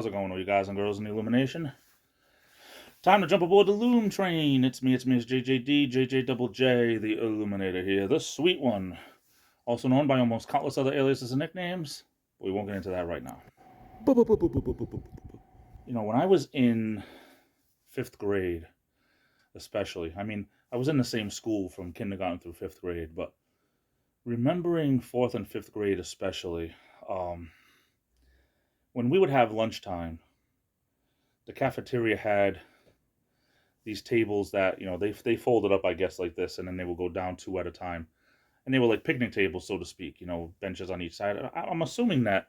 How's it going, all you guys and girls in the Illumination? Time to jump aboard the Loom train. It's me, it's JJD, JJ Double J, the Illuminator here, the sweet one, also known by almost countless other aliases and nicknames, but we won't get into that right now. You know, when I was in 5th grade, especially, I was in the same school from kindergarten through 5th grade, but remembering 4th and 5th grade especially, when we would have lunchtime, the cafeteria had these tables that, they folded up, I guess, like this, and then they would go down two at a time. And they were like picnic tables, so to speak, benches on each side. I'm assuming that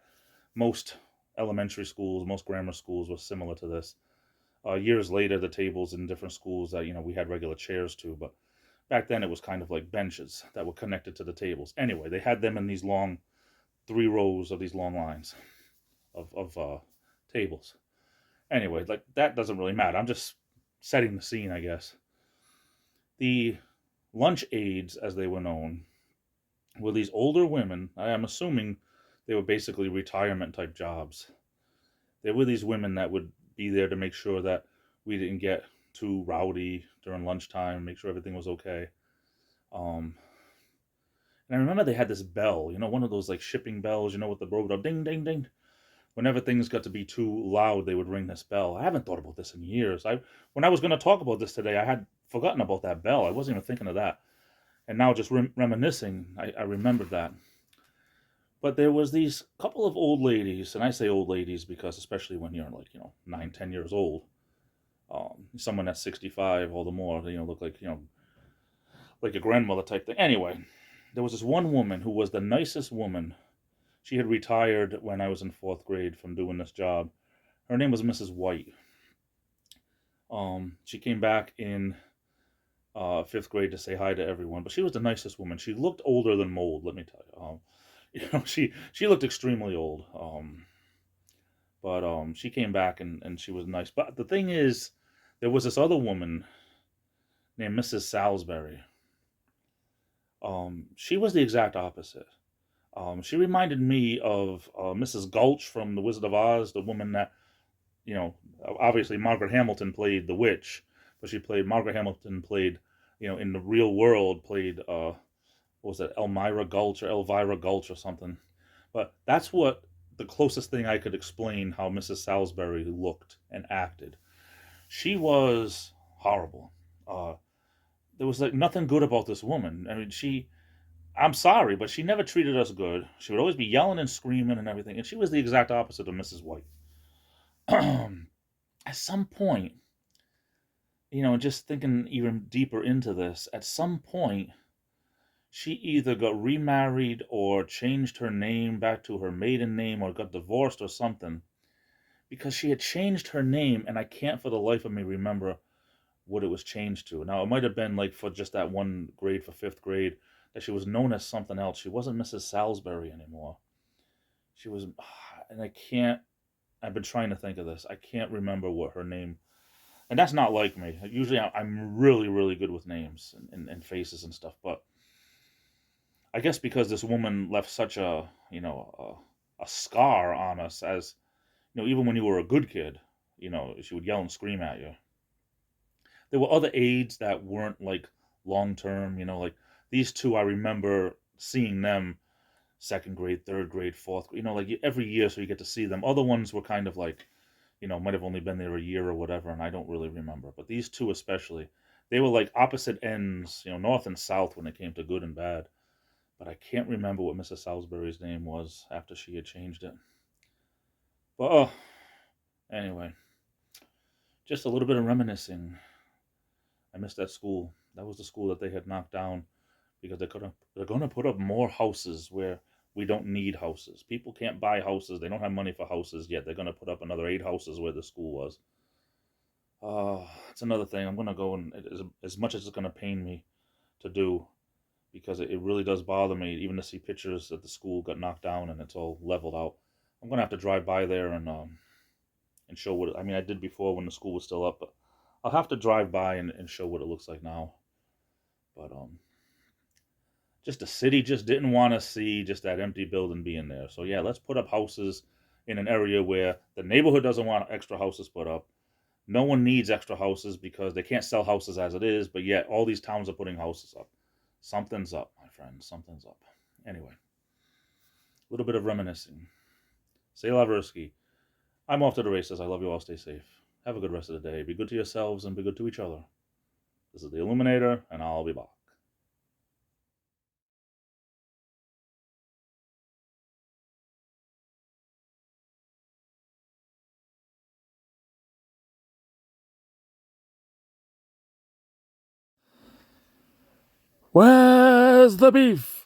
most elementary schools, most grammar schools were similar to this. Years later, the tables in different schools that, we had regular chairs too, but back then it was kind of like benches that were connected to the tables. Anyway, they had them in these long, 3 rows of these long lines of tables. Anyway, like that doesn't really matter. I'm just setting the scene, I guess. The lunch aides, as they were known, were these older women. I am assuming they were basically retirement type jobs. They were these women that would be there to make sure that we didn't get too rowdy during lunchtime, make sure everything was okay. And I remember they had this bell, one of those like shipping bells, with the road, ding, ding, ding. Whenever things got to be too loud, they would ring this bell. I haven't thought about this in years. When I was going to talk about this today, I had forgotten about that bell. I wasn't even thinking of that. And now just reminiscing, I remembered that. But there was these couple of old ladies, and I say old ladies because especially when you're like, 9, 10 years old, someone that's 65, all the more, look like, like a grandmother type thing. Anyway, there was this one woman who was the nicest woman. She had retired when I was in 4th grade from doing this job. Her name was Mrs. White. She came back in 5th grade to say hi to everyone, but she was the nicest woman. She looked older than mold, let me tell you. She looked extremely old. But she came back and she was nice. But the thing is, there was this other woman named Mrs. Salisbury. She was the exact opposite. She reminded me of Mrs. Gulch from The Wizard of Oz, the woman that, obviously Margaret Hamilton played the witch, but Margaret Hamilton played, in the real world, played, what was it, Elvira Gulch or something. But that's what the closest thing I could explain how Mrs. Salisbury looked and acted. She was horrible. There was like nothing good about this woman. I'm sorry, but she never treated us good. She would always be yelling and screaming and everything. And she was the exact opposite of Mrs. White. At some point, just thinking even deeper into this, at some point, she either got remarried or changed her name back to her maiden name or got divorced or something. Because she had changed her name, and I can't for the life of me remember what it was changed to. Now, it might have been like for just that one grade, for 5th grade, that she was known as something else. She wasn't Mrs. Salisbury anymore. She was, and I've been trying to think of this. I can't remember what her name, and that's not like me. Usually I'm really, really good with names and faces and stuff, but I guess because this woman left such a scar on us as, even when you were a good kid, she would yell and scream at you. There were other aides that weren't like long term, like these two. I remember seeing them 2nd grade, 3rd grade, 4th grade, like every year, so you get to see them. Other ones were kind of like, might have only been there a year or whatever, and I don't really remember. But these two especially, they were like opposite ends, north and south when it came to good and bad. But I can't remember what Mrs. Salisbury's name was after she had changed it. But anyway, just a little bit of reminiscing. I missed that school. That was the school that they had knocked down because they're going to put up more houses where we don't need houses. People can't buy houses. They don't have money for houses yet. They're going to put up another 8 houses where the school was. It's another thing. I'm going to go and as much as it's going to pain me to do, because it really does bother me, even to see pictures that the school got knocked down and it's all leveled out. I'm going to have to drive by there and show what, I did before when the school was still up, but I'll have to drive by and show what it looks like now. But just the city just didn't want to see just that empty building being there. So yeah, let's put up houses in an area where the neighborhood doesn't want extra houses put up. No one needs extra houses because they can't sell houses as it is, but yet all these towns are putting houses up. Something's up, my friend. Something's up. Anyway, a little bit of reminiscing. Say Laversky. I'm off to the races. I love you all. Stay safe. Have a good rest of the day. Be good to yourselves and be good to each other. This is the Illuminator, and I'll be back. Where's the beef?